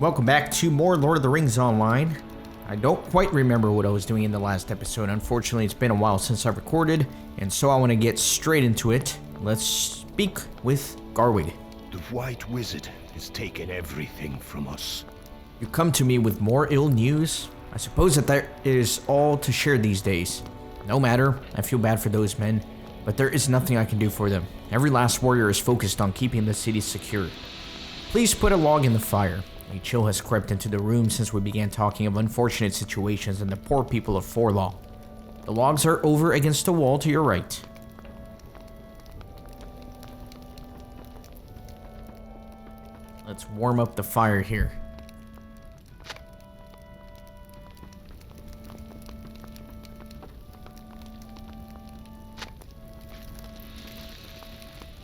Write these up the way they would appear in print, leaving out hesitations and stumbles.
Welcome back to more Lord of the Rings Online. I don't quite remember what I was doing in the last episode. Unfortunately, it's been a while since I've recorded, and so I want to get straight into it. Let's speak with Garwig. The White Wizard has taken everything from us. You come to me with more ill news? I suppose that there is all to share these days. No matter, I feel bad for those men, but there is nothing I can do for them. Every last warrior is focused on keeping the city secure. Please put a log in the fire. A chill has crept into the room since we began talking of unfortunate situations and the poor people of Forlaw. The logs are over against the wall to your right. Let's warm up the fire here.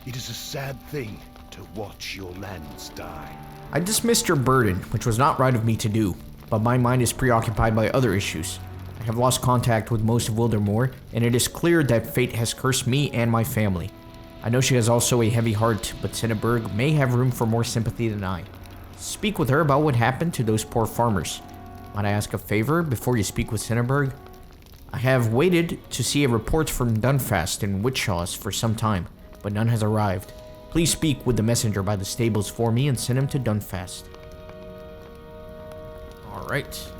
It is a sad thing to watch your lands die. I dismissed your burden, which was not right of me to do, but my mind is preoccupied by other issues. I have lost contact with most of Wildermore, and it is clear that fate has cursed me and my family. I know she has also a heavy heart, but Cinnaberg may have room for more sympathy than I. Speak with her about what happened to those poor farmers. Might I ask a favor before you speak with Cinnaberg? I have waited to see a report from Dunfast and Witchshaw's for some time, but none has arrived. Please speak with the messenger by the stables for me and send him to Dunfast. Alright.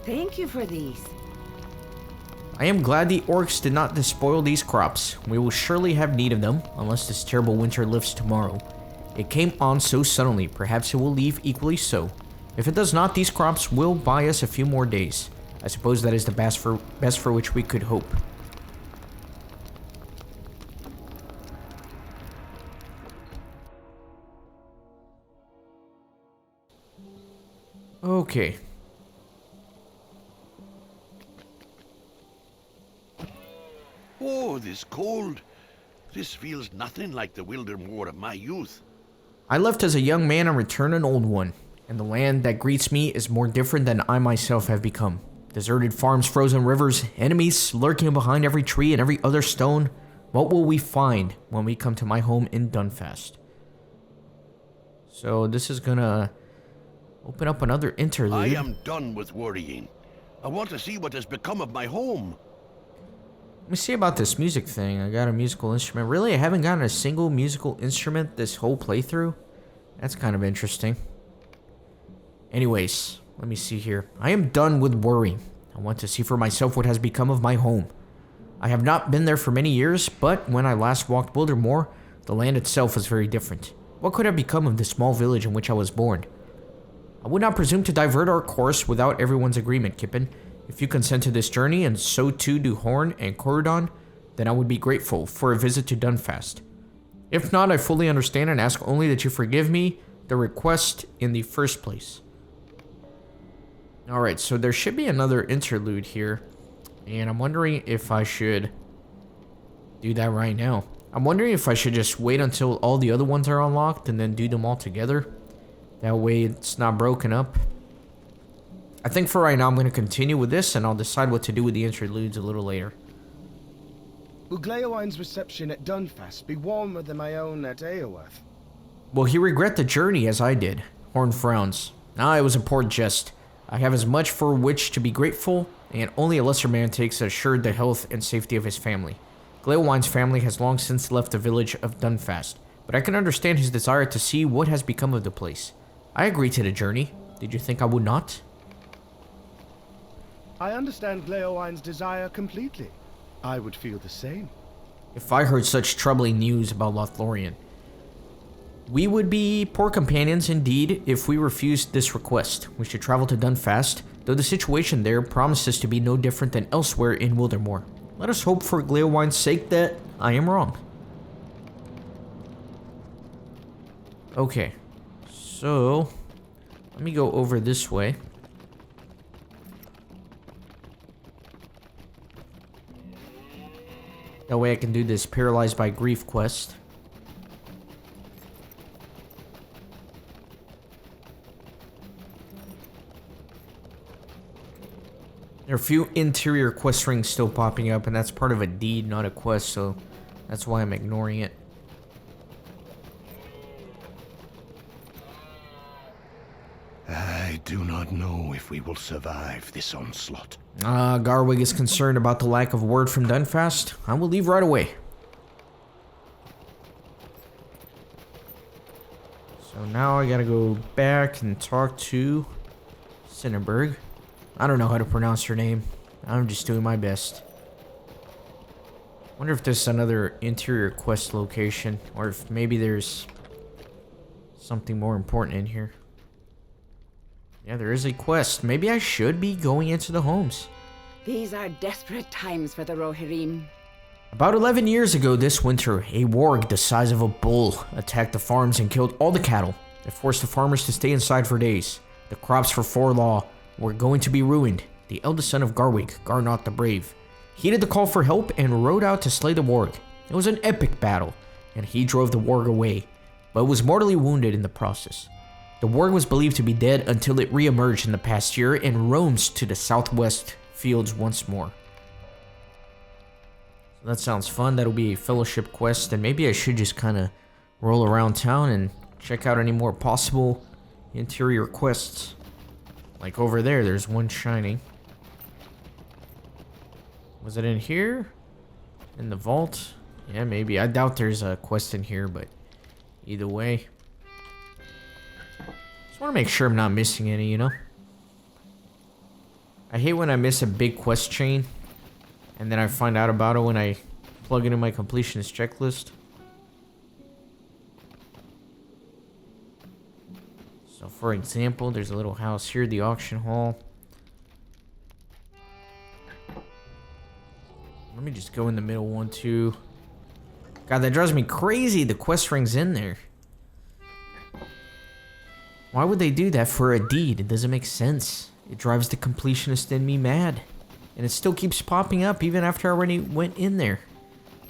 Thank you for these. I am glad the orcs did not despoil these crops. We will surely have need of them, unless this terrible winter lifts tomorrow. It came on so suddenly, perhaps it will leave equally so. If it does not, these crops will buy us a few more days. I suppose that is the best for which we could hope. Okay. Oh, this cold. This feels nothing like the Wildermore of my youth. I left as a young man and returned an old one, and the land that greets me is more different than I myself have become. Deserted farms, frozen rivers, enemies lurking behind every tree and every other stone. What will we find when we come to my home in Dunfast? So this is gonna open up another interlude. I am done with worrying. I want to see what has become of my home. Let me see about this music thing. I got a musical instrument. Really? I haven't gotten a single musical instrument this whole playthrough? That's kind of interesting. Anyways, let me see here. I am done with worrying. I want to see for myself what has become of my home. I have not been there for many years, but when I last walked Wildermore, the land itself was very different. What could have become of the small village in which I was born? I would not presume to divert our course without everyone's agreement, Kippen. If you consent to this journey, and so too do Horn and Corridon, then I would be grateful for a visit to Dunfast. If not, I fully understand and ask only that you forgive me the request in the first place. Alright, so there should be another interlude here, and I'm wondering if I should do that right now. I'm wondering if I should just wait until all the other ones are unlocked and then do them all together. That way it's not broken up. I think for right now I'm going to continue with this, and I'll decide what to do with the interludes a little later. Will Gleowine's reception at Dunfast be warmer than my own at Eowyrth? Will he regret the journey as I did? Horn frowns. It was a poor jest. I have as much for which to be grateful, and only a lesser man takes assured the health and safety of his family. Gleowine's family has long since left the village of Dunfast, but I can understand his desire to see what has become of the place. I agreed to the journey. Did you think I would not? I understand Gleowine's desire completely. I would feel the same. If I heard such troubling news about Lothlorien, we would be poor companions indeed if we refused this request. We should travel to Dunfast, though the situation there promises to be no different than elsewhere in Wildermore. Let us hope for Gleowine's sake that I am wrong. Okay, so let me go over this way. That way I can do this Paralyzed by Grief quest. There are a few interior quest rings still popping up, and that's part of a deed, not a quest, so that's why I'm ignoring it. I do not know if we will survive this onslaught. Garwig is concerned about the lack of word from Dunfast. I will leave right away. So now I gotta go back and talk to Cinnaberg. I don't know how to pronounce her name. I'm just doing my best. Wonder if there's another interior quest location, or if maybe there's something more important in here. Yeah, there is a quest. Maybe I should be going into the homes. These are desperate times for the Rohirrim. About 11 years ago this winter, a warg the size of a bull attacked the farms and killed all the cattle. It forced the farmers to stay inside for days. The crops for Forlaw were going to be ruined. The eldest son of Garwig, Garnot the Brave, heeded the call for help and rode out to slay the warg. It was an epic battle, and he drove the warg away, but was mortally wounded in the process. The warg was believed to be dead until it re-emerged in the past year and roams to the southwest fields once more. So that sounds fun. That'll be a fellowship quest, and maybe I should just kind of roll around town and check out any more possible interior quests. Like over there, there's one shining. Was it in here? In the vault? Yeah, maybe. I doubt there's a quest in here, but either way. Just want to make sure I'm not missing any, you know? I hate when I miss a big quest chain, and then I find out about it when I plug it in my completionist checklist. So for example, there's a little house here, the auction hall. Let me just go in the middle one too. God, that drives me crazy. The quest ring's in there. Why would they do that for a deed? It doesn't make sense. It drives the completionist in me mad. And it still keeps popping up even after I already went in there.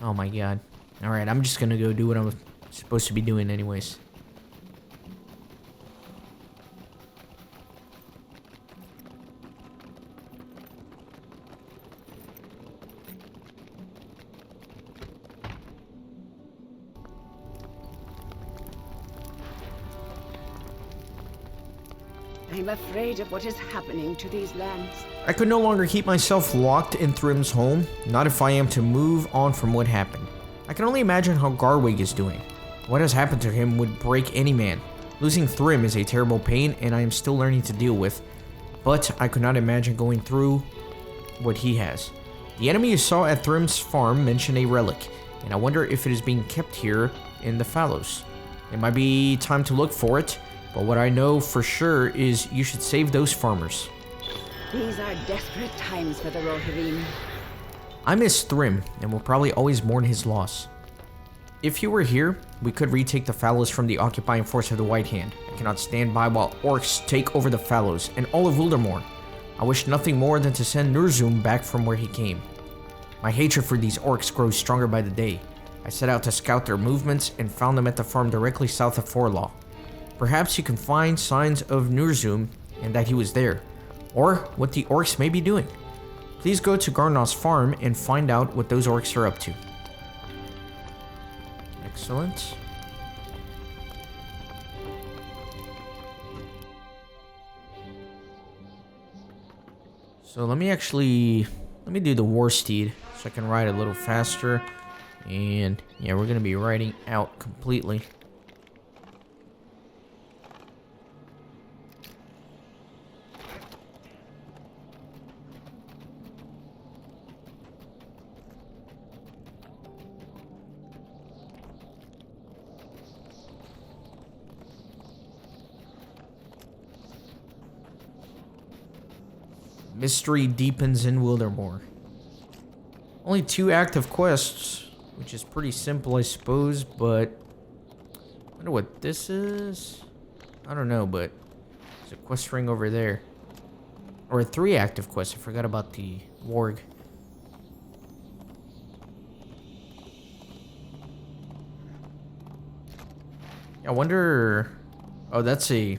Oh my god. Alright, I'm just gonna go do what I'm supposed to be doing anyways. I'm afraid of what is happening to these lands. I could no longer keep myself locked in Thrym's home, not if I am to move on from what happened. I can only imagine how Garwig is doing. What has happened to him would break any man. Losing Thrym is a terrible pain, and I am still learning to deal with, but I could not imagine going through what he has. The enemy you saw at Thrym's farm mentioned a relic, and I wonder if it is being kept here in the fallows. It might be time to look for it, but what I know for sure is you should save those farmers. These are desperate times for the Rohirrim. I miss Thrym, and will probably always mourn his loss. If you were here, we could retake the fallows from the occupying force of the White Hand. I cannot stand by while orcs take over the fallows and all of Uldermore. I wish nothing more than to send Nurzum back from where he came. My hatred for these orcs grows stronger by the day. I set out to scout their movements and found them at the farm directly south of Forlaw. Perhaps you can find signs of Nurzum and that he was there, or what the orcs may be doing. Please go to Garnot's farm and find out what those orcs are up to. Excellent. So let me do the war steed so I can ride a little faster. And yeah, we're gonna be riding out completely. Mystery deepens in Wildermore. Only 2 active quests, which is pretty simple, I suppose, but I wonder what this is. I don't know, but there's a quest ring over there. Or 3 active quests. I forgot about the warg. I wonder... Oh, that's a...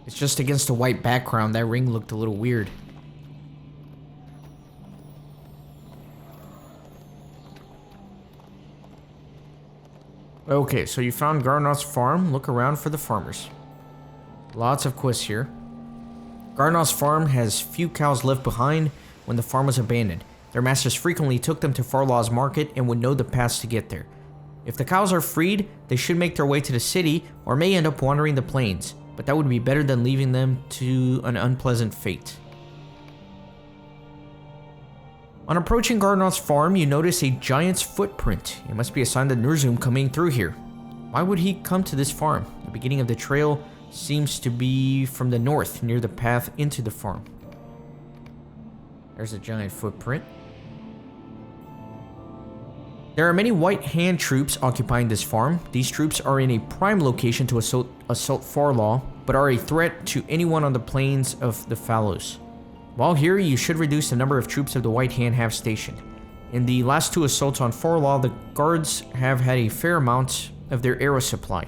It's just against a white background. That ring looked a little weird. Okay, so you found Garnot's farm. Look around for the farmers. Lots of quests here. Garnoth's farm has few cows left behind when the farm was abandoned. Their masters frequently took them to Farlaw's market and would know the paths to get there. If the cows are freed, they should make their way to the city or may end up wandering the plains, but that would be better than leaving them to an unpleasant fate. On approaching Garnoth's farm, you notice a giant's footprint. It must be a sign that Ner'zhum coming through here. Why would he come to this farm? The beginning of the trail seems to be from the north, near the path into the farm. There's a giant footprint. There are many White Hand troops occupying this farm. These troops are in a prime location to assault Farlaw, but are a threat to anyone on the plains of the Fallows. While here, you should reduce the number of troops of the White Hand have stationed. In the last 2 assaults on Farlaw, the guards have had a fair amount of their arrow supply.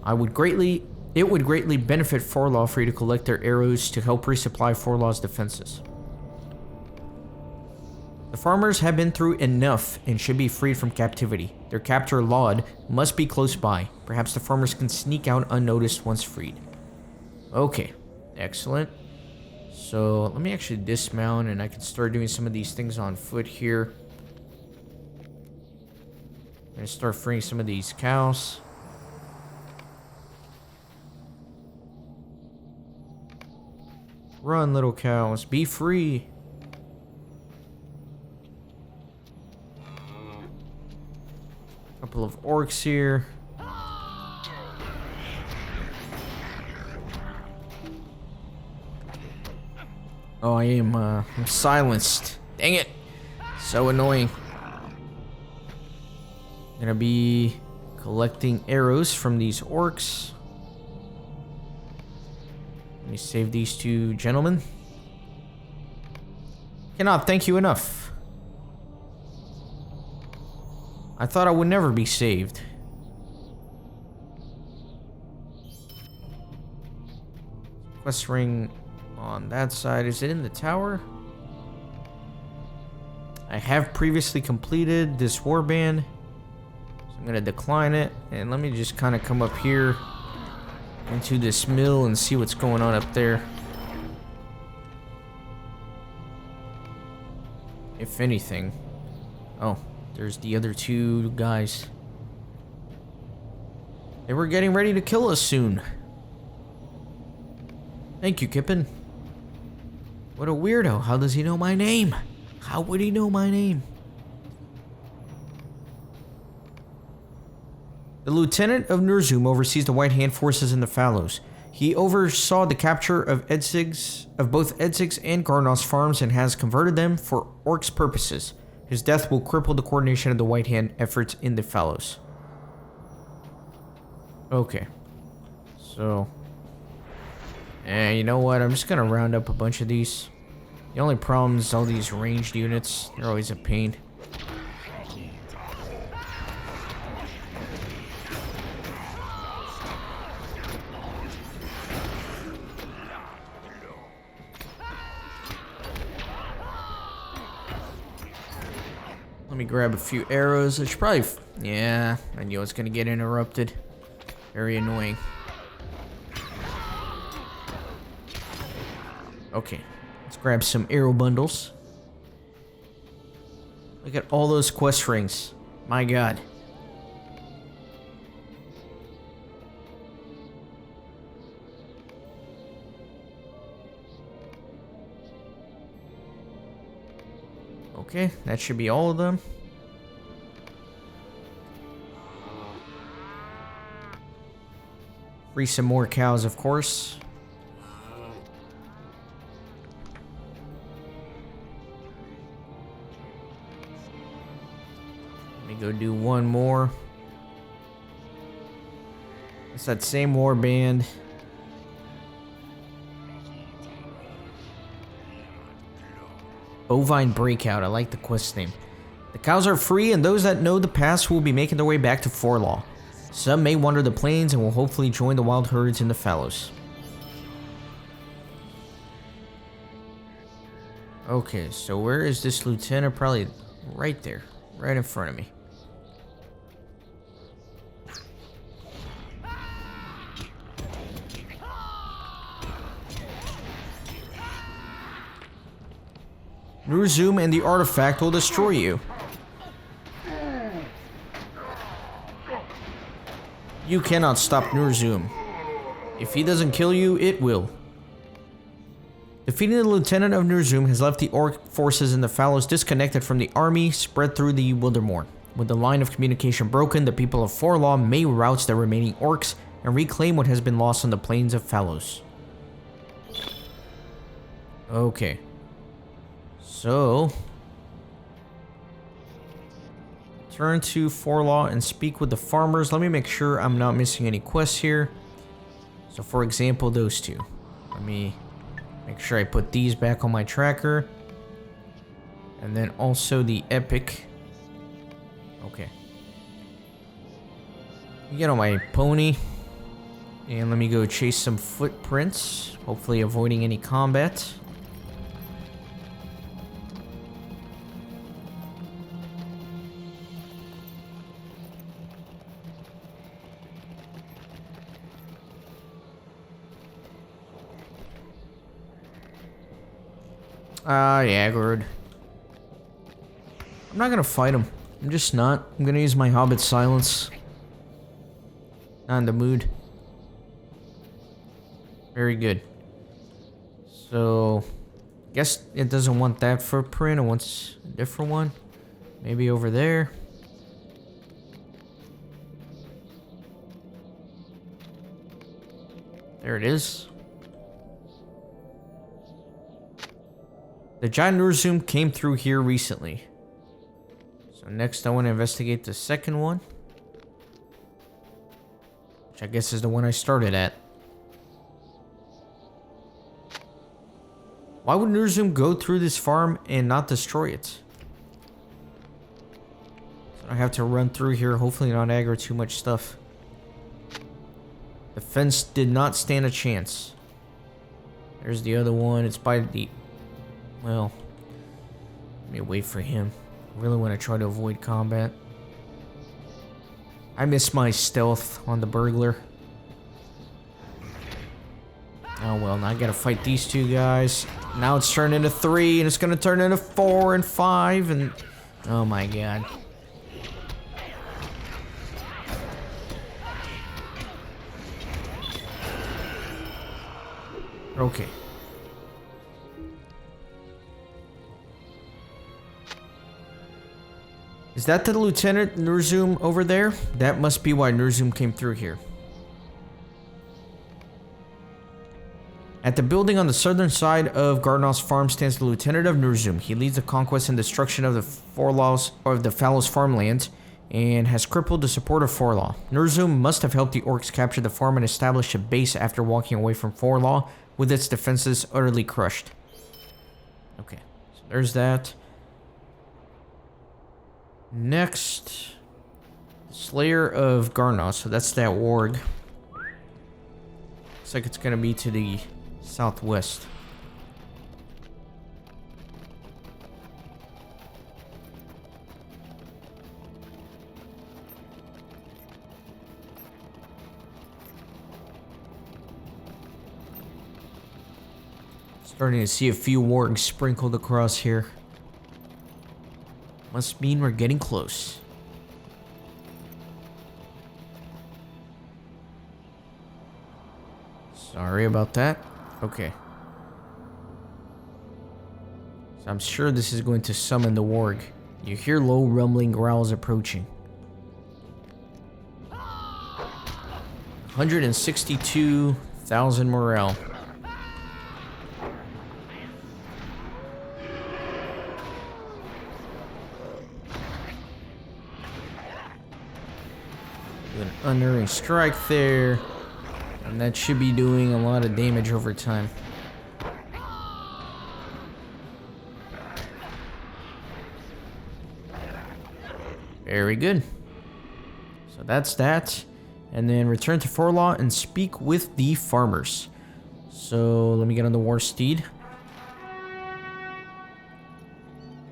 It would greatly benefit Farlaw for you to collect their arrows to help resupply Farlaw's defenses. The farmers have been through enough and should be freed from captivity. Their captor, Laud, must be close by. Perhaps the farmers can sneak out unnoticed once freed. Okay, excellent. So let me actually dismount and I can start doing some of these things on foot here. I'm gonna start freeing some of these cows. Run, little cows, be free. Couple of orcs here. Oh, I'm silenced. Dang it. So annoying. Gonna be collecting arrows from these orcs. Let me save these 2 gentlemen. Cannot thank you enough. I thought I would never be saved. Quest ring on that side. Is it in the tower? I have previously completed this warband, so I'm gonna decline it. And let me just kind of come up here into this mill and see what's going on up there. If anything. Oh, there's the other 2 guys. They were getting ready to kill us soon. Thank you, Kippen. What a weirdo. How does he know my name? How would he know my name? The Lieutenant of Ner'zhum oversees the White Hand forces in the Fallows. He oversaw the capture of both Edzig's and Garnoth's farms and has converted them for orcs' purposes. His death will cripple the coordination of the White Hand efforts in the Fallows. Okay. So... you know what? I'm just gonna round up a bunch of these. The only problem is all these ranged units. They're always a pain. Let me grab a few arrows. I should probably... yeah, I knew I was gonna get interrupted. Very annoying. Okay, let's grab some arrow bundles. Look at all those quest rings. My god. Okay, that should be all of them. Free some more cows, of course. Let me go do one more. It's that same warband. Bovine Breakout. I like the quest name. The cows are free, and those that know the pass will be making their way back to Forlaw. Some may wander the plains and will hopefully join the wild herds in the fallows. Okay, so where is this lieutenant? Probably right there, right in front of me. Ner'zhum and the artifact will destroy you. You cannot stop Ner'zhum. If he doesn't kill you, it will. Defeating the lieutenant of Ner'zhum has left the orc forces in the Fallows disconnected from the army spread through the Wildermore. With the line of communication broken, the people of Forlaw may rout the remaining orcs and reclaim what has been lost on the plains of Fallows. Okay. So... turn to Forlaw and speak with the farmers. Let me make sure I'm not missing any quests here. So for example, those two. Let me make sure I put these back on my tracker. And then also the epic. Okay. Get on my pony. And let me go chase some footprints. Hopefully avoiding any combat. Yeah, aggroed. I'm not gonna fight him. I'm just not. I'm gonna use my Hobbit silence. Not in the mood. Very good. So, guess it doesn't want that footprint. It wants a different one. Maybe over there. There it is. The giant Ner'zhum came through here recently. So next I want to investigate the second one. Which I guess is the one I started at. Why would Ner'zhum go through this farm and not destroy it? So I have to run through here, hopefully not aggro too much stuff. The fence did not stand a chance. There's the other one. It's by the... well, let me wait for him. I really want to try to avoid combat. I missed my stealth on the burglar. Oh well, now I gotta fight these two guys. Now it's turned into 3, and it's gonna turn into 4 and 5, and... oh my god. Okay. Is that the Lieutenant Ner'zhum over there? That must be why Ner'zhum came through here. At the building on the southern side of Garnoth's farm stands the Lieutenant of Ner'zhum. He leads the conquest and destruction of the Fallows farmland and has crippled the support of Forlaw. Ner'zhum must have helped the orcs capture the farm and establish a base after walking away from Forlaw with its defenses utterly crushed. Okay, so there's that. Next, Slayer of Garnoth. So that's that warg. Looks like it's gonna be to the southwest. Starting to see a few wargs sprinkled across here. Must mean we're getting close. Sorry about that. Okay. So I'm sure this is going to summon the warg. You hear low rumbling growls approaching. 162,000 morale. An unerring strike there, and that should be doing a lot of damage over time. Very good. So that's that, and then return to Forlaw and speak with the farmers. So let me get on the war steed.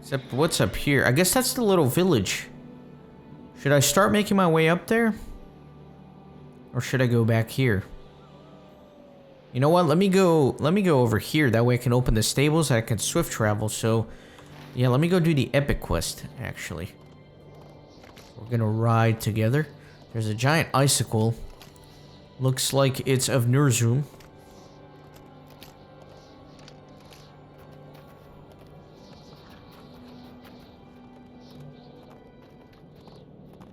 Except what's up here? I guess that's the little village. Should I start making my way up there? Or should I go back here? You know what? Let me go over here. That way I can open the stables and I can swift travel. So Yeah, let me go do the epic quest, actually. We're gonna ride together. There's a giant icicle. Looks like it's of Nurzum.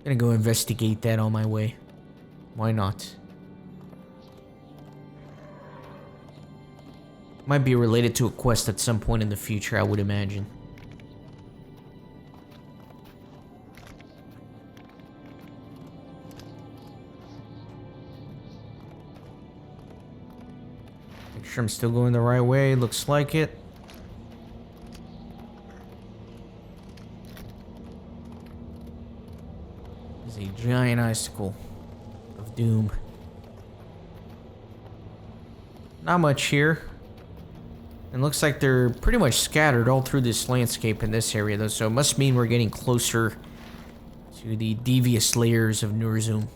Gonna go investigate that on my way. Why not? Might be related to a quest at some point in the future, I would imagine. Make sure I'm still going the right way. Looks like it. There's a giant icicle of doom. Not much here. And looks like they're pretty much scattered all through this landscape in this area, though, so it must mean we're getting closer to the devious layers of Nurzum.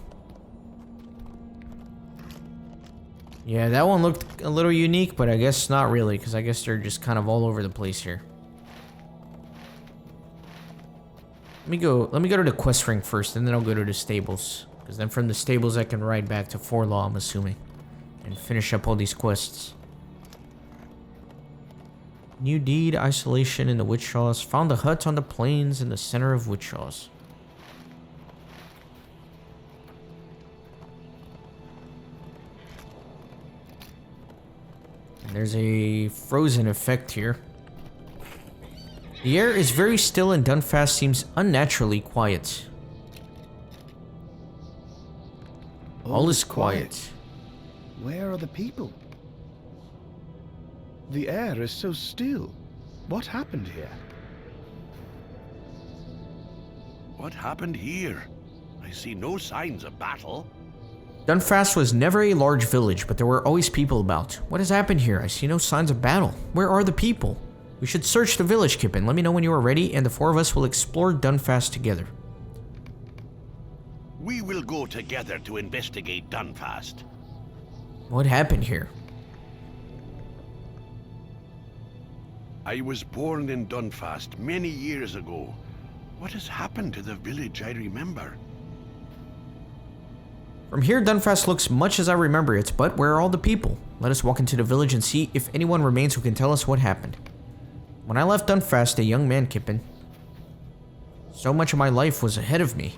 Yeah, that one looked a little unique, but I guess not really, because I guess they're just kind of all over the place here. Let me go to the quest ring first, and then I'll go to the stables. Because then from the stables I can ride back to Forlaw, I'm assuming. And finish up all these quests. New deed, isolation in the Witchshaws. Found a hut on the plains in the center of Witchshaws. And there's a frozen effect here. The air is very still and Dunfast seems unnaturally quiet. All is quiet. Where are the people? The air is so still. What happened here? What happened here? I see no signs of battle. Dunfast was never a large village, but there were always people about. What has happened here? I see no signs of battle. Where are the people? We should search the village, Kippen. Let me know when you are ready, and the four of us will explore Dunfast together. We will go together to investigate Dunfast. What happened here? I was born in Dunfast many years ago. What has happened to the village I remember? From here, Dunfast looks much as I remember it, but where are all the people? Let us walk into the village and see if anyone remains who can tell us what happened. When I left Dunfast, a young man, Kippen, so much of my life was ahead of me.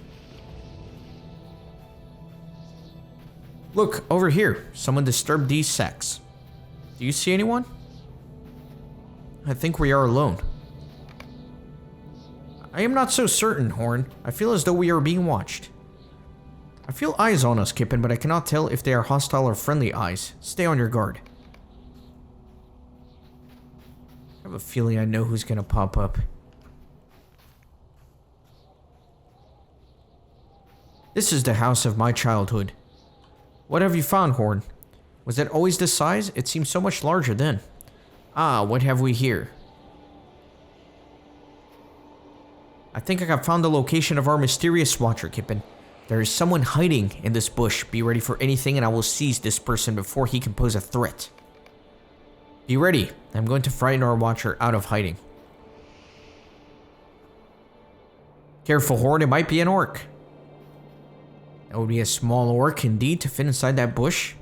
Look, over here. Someone disturbed these sacks. Do you see anyone? I think we are alone. I am not so certain, Horn. I feel as though we are being watched. I feel eyes on us, Kippen, but I cannot tell if they are hostile or friendly eyes. Stay on your guard. I have a feeling I know who's gonna pop up. This is the house of my childhood. What have you found, Horn? Was it always this size? It seemed so much larger then. Ah, what have we here? I think I have found the location of our mysterious watcher, Kippen. There is someone hiding in this bush. Be ready for anything and I will seize this person before he can pose a threat. Be ready. I'm going to frighten our watcher out of hiding. Careful, Horn. It might be an orc. That would be a small orc indeed to fit inside that bush.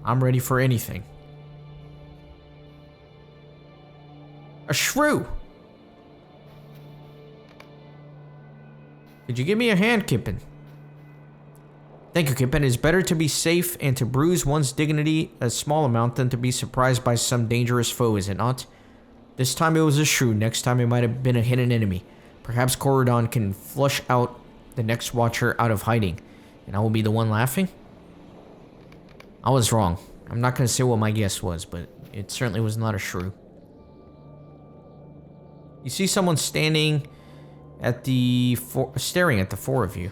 I'm ready for anything. A shrew! Could you give me a hand, Kippen? Thank you, Kippen. It is better to be safe and to bruise one's dignity a small amount than to be surprised by some dangerous foe, is it not? This time it was a shrew. Next time it might have been a hidden enemy. Perhaps Corridon can flush out the next watcher out of hiding. And I will be the one laughing? I was wrong. I'm not going to say what my guess was, but it certainly was not a shrew. You see someone standing at the staring at the four of you.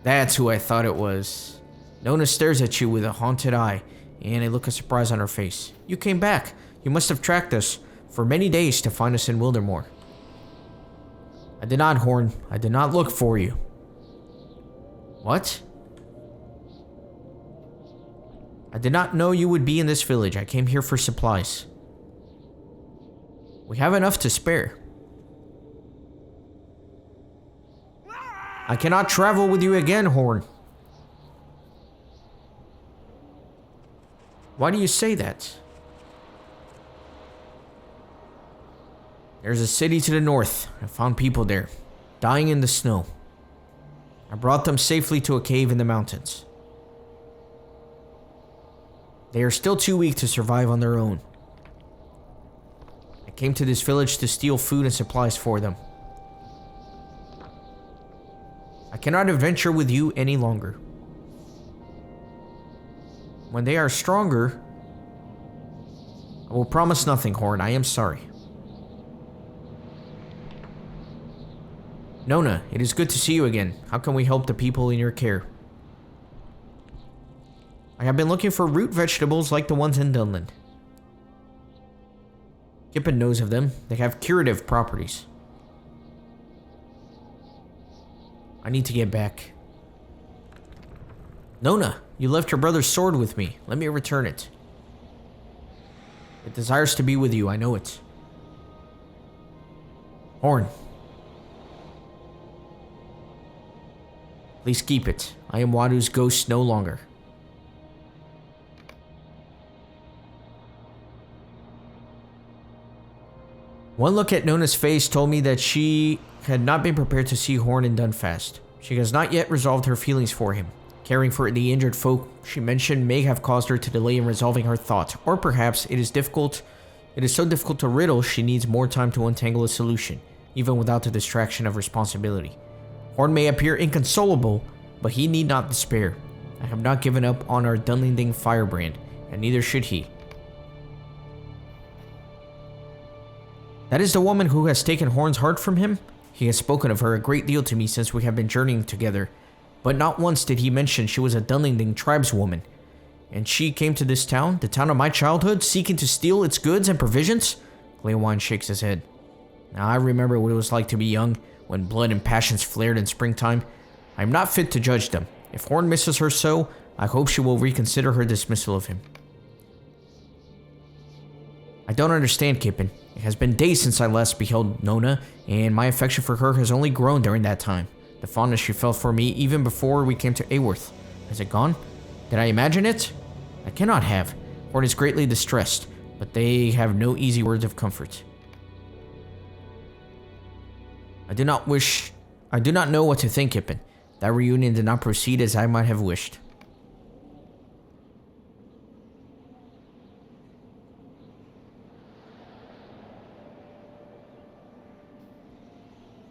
That's who I thought it was. Nona stares at you with a haunted eye and a look of surprise on her face. You came back. You must have tracked us for many days to find us in Wildermore. I did not, Horn. I did not look for you. What? I did not know you would be in this village. I came here for supplies. We have enough to spare. I cannot travel with you again, Horn. Why do you say that? There's a city to the north. I found people there, dying in the snow. I brought them safely to a cave in the mountains. They are still too weak to survive on their own. I came to this village to steal food and supplies for them. I cannot adventure with you any longer. When they are stronger, I will promise nothing, Horn. I am sorry. Nona, it is good to see you again. How can we help the people in your care? I have been looking for root vegetables like the ones in Dunland. Kippen knows of them. They have curative properties. I need to get back. Nona, you left your brother's sword with me. Let me return it. It desires to be with you, I know it. Horn. Please keep it. I am Wadu's ghost no longer. One look at Nona's face told me that she had not been prepared to see Horn in Dunfast. She has not yet resolved her feelings for him. Caring for the injured folk she mentioned may have caused her to delay in resolving her thought, or perhaps it is so difficult to riddle she needs more time to untangle a solution, even without the distraction of responsibility. Horn may appear inconsolable, but he need not despair. I have not given up on our Dunlending firebrand, and neither should he. That is the woman who has taken Horn's heart from him? He has spoken of her a great deal to me since we have been journeying together, but not once did he mention she was a Dunlending tribeswoman. And she came to this town, the town of my childhood, seeking to steal its goods and provisions? Gleowine shakes his head. Now I remember what it was like to be young, when blood and passions flared in springtime. I am not fit to judge them. If Horn misses her so, I hope she will reconsider her dismissal of him. I don't understand, Kippen. It has been days since I last beheld Nona, and my affection for her has only grown during that time. The fondness she felt for me even before we came to Aworth. Has it gone? Did I imagine it? I cannot have. Horn is greatly distressed, but they have no easy words of comfort. I do not know what to think, Kippen. That reunion did not proceed as I might have wished.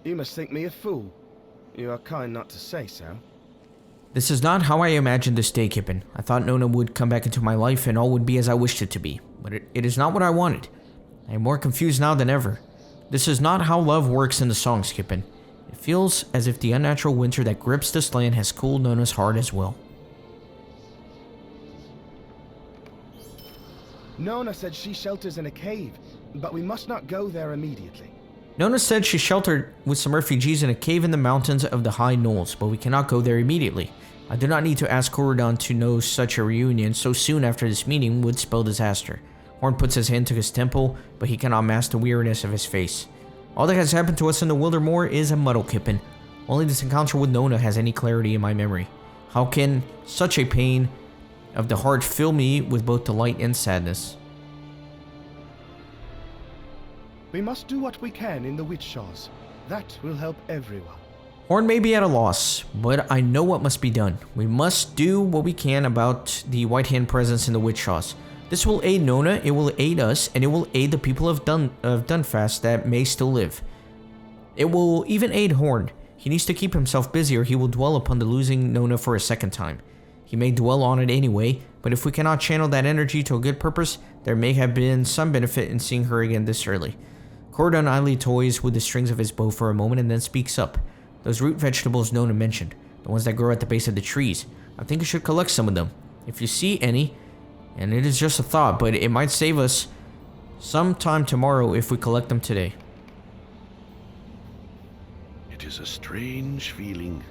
You must think me a fool. You are kind not to say so. This is not how I imagined this day, Kippen. I thought Nona would come back into my life and all would be as I wished it to be. But it is not what I wanted. I am more confused now than ever. This is not how love works in the songs, Kippen. It feels as if the unnatural winter that grips this land has cooled Nona's heart as well. Nona said she shelters in a cave, but we must not go there immediately. Nona said she sheltered with some refugees in a cave in the mountains of the High Knolls, but we cannot go there immediately. I do not need to ask Corridon to know such a reunion so soon after this meeting would spell disaster. Horn puts his hand to his temple, but he cannot mask the weariness of his face. All that has happened to us in the Wildermoor is a muddle, Kippen. Only this encounter with Nona has any clarity in my memory. How can such a pain of the heart fill me with both delight and sadness? We must do what we can in the Witchshaws. That will help everyone. Horn may be at a loss, but I know what must be done. We must do what we can about the White Hand presence in the Witchshaws. This will aid Nona, it will aid us, and it will aid the people of Dunfast that may still live. It will even aid Horn. He needs to keep himself busy or he will dwell upon the losing Nona for a second time. He may dwell on it anyway, but if we cannot channel that energy to a good purpose, there may have been some benefit in seeing her again this early. Corridon idly toys with the strings of his bow for a moment and then speaks up. Those root vegetables Nona mentioned, the ones that grow at the base of the trees, I think you should collect some of them. If you see any, and it is just a thought, but it might save us some time tomorrow if we collect them today. It is a strange feeling,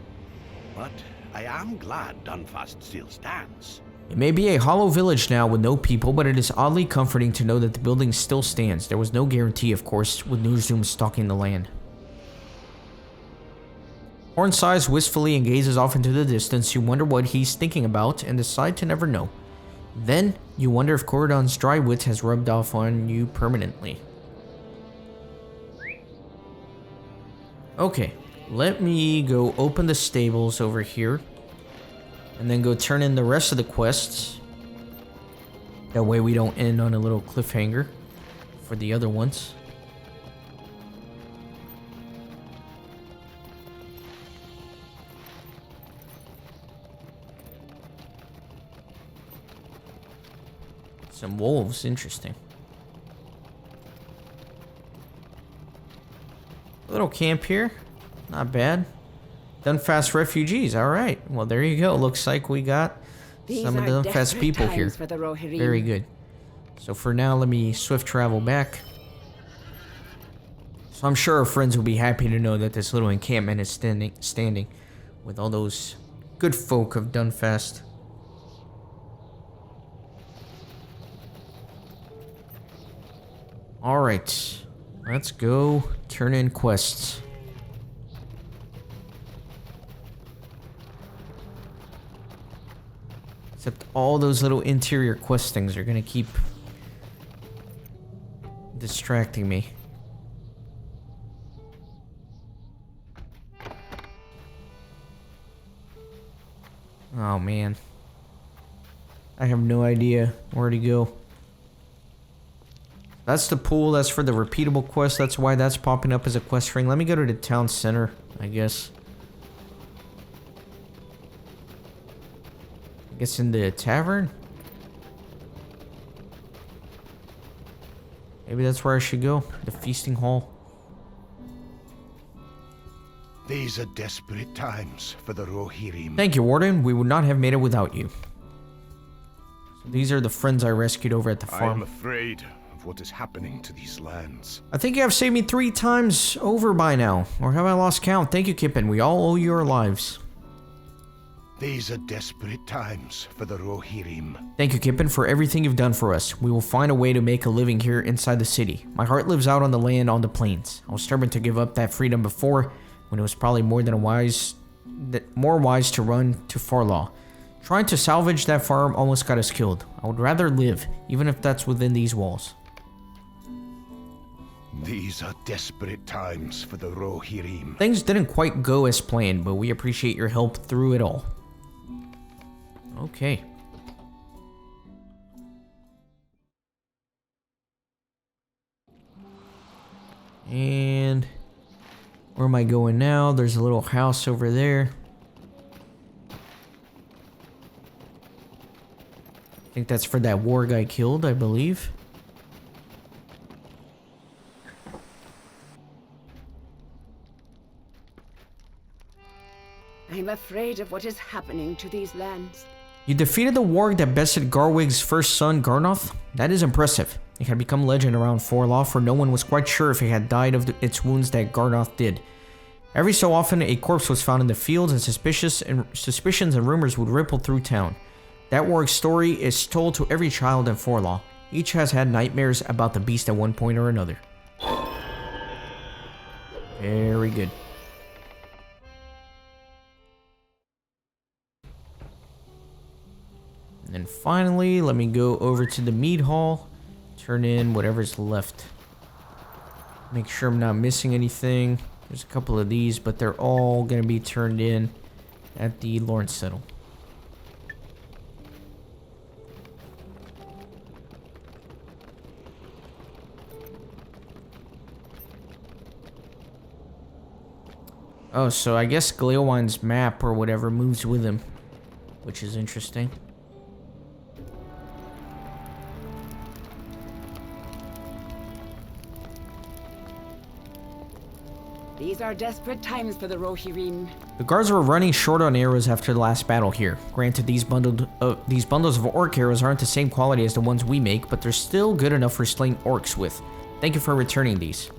but I am glad Dunfast still stands. It may be a hollow village now with no people, but it is oddly comforting to know that the building still stands. There was no guarantee, of course, with Newzoom stalking the land. Horn sighs wistfully and gazes off into the distance. You wonder what he's thinking about and decide to never know. Then, you wonder if Corridon's dry wit has rubbed off on you permanently. Okay, let me go open the stables over here. And then go turn in the rest of the quests. That way we don't end on a little cliffhanger for the other ones. Some wolves, interesting. Little camp here, not bad. Dunfast refugees, alright. Well, there you go. Looks like we got some of the Dunfast people here. Very good. So for now, let me swift travel back. So I'm sure our friends will be happy to know that this little encampment is standing with all those good folk of Dunfast. Alright, let's go turn in quests. Except all those little interior quest things are gonna keep distracting me. Oh man. I have no idea where to go. That's the pool, that's for the repeatable quest, that's why that's popping up as a quest ring. Let me go to the town center, I guess. I guess in the tavern? Maybe that's where I should go. The feasting hall. These are desperate times for the Rohirrim. Thank you, Warden. We would not have made it without you. So these are the friends I rescued over at the farm. I am afraid of what is happening to these lands. I think you have saved me 3 times over by now. Or have I lost count? Thank you, Kippen. We all owe you our lives. These are desperate times for the Rohirrim. Thank you, Kippen, for everything you've done for us. We will find a way to make a living here inside the city. My heart lives out on the land on the plains. I was stubborn to give up that freedom before, when it was probably more wise to run to Farlaw. Trying to salvage that farm almost got us killed. I would rather live, even if that's within these walls. These are desperate times for the Rohirrim. Things didn't quite go as planned, but we appreciate your help through it all. Okay. And where am I going now? There's a little house over there. I think that's for that war guy killed, I believe. I'm afraid of what is happening to these lands. You defeated the warg that bested Garwig's first son, Garnoth? That is impressive. It had become legend around Forlaw, for no one was quite sure if it had died of its wounds that Garnoth did. Every so often, a corpse was found in the fields, and suspicions and rumors would ripple through town. That warg's story is told to every child in Forlaw. Each has had nightmares about the beast at one point or another. Very good. And then finally, let me go over to the mead hall, turn in whatever's left. Make sure I'm not missing anything. There's a couple of these, but they're all going to be turned in at the Lawrence Settle. Oh, so I guess Gleowine's map or whatever moves with him, which is interesting. These are desperate times for the Rohirrim. The guards were running short on arrows after the last battle here. Granted, these bundles of orc arrows aren't the same quality as the ones we make, but they're still good enough for slaying orcs with. Thank you for returning these.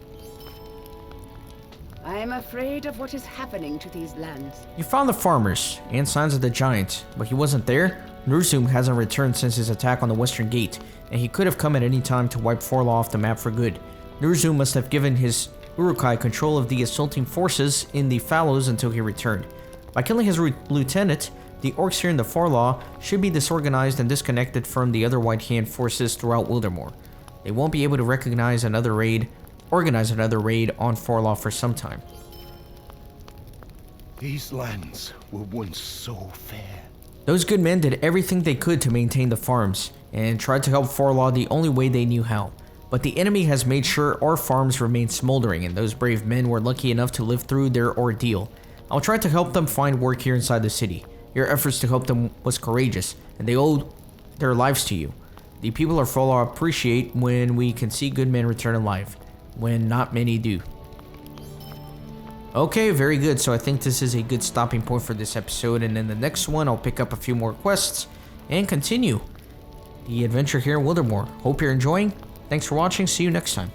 I am afraid of what is happening to these lands. You found the farmers, and signs of the giant, but he wasn't there? Nurzum hasn't returned since his attack on the Western Gate, and he could have come at any time to wipe Forlaw off the map for good. Nurzum must have given his Uruk-hai control of the assaulting forces in the Fallows until he returned. By killing his lieutenant, the orcs here in the Forlaw should be disorganized and disconnected from the other White Hand forces throughout Wildermore. They won't be able to organize another raid on Forlaw for some time. These lands were once so fair. Those good men did everything they could to maintain the farms, and tried to help Forlaw the only way they knew how. But the enemy has made sure our farms remain smoldering, and those brave men were lucky enough to live through their ordeal. I'll try to help them find work here inside the city. Your efforts to help them was courageous, and they owed their lives to you. The people of Forlaw appreciate when we can see good men return alive, when not many do. Okay, very good. So I think this is a good stopping point for this episode, and in the next one I'll pick up a few more quests and continue the adventure here in Wildermore. Hope you're enjoying. Thanks for watching. See you next time.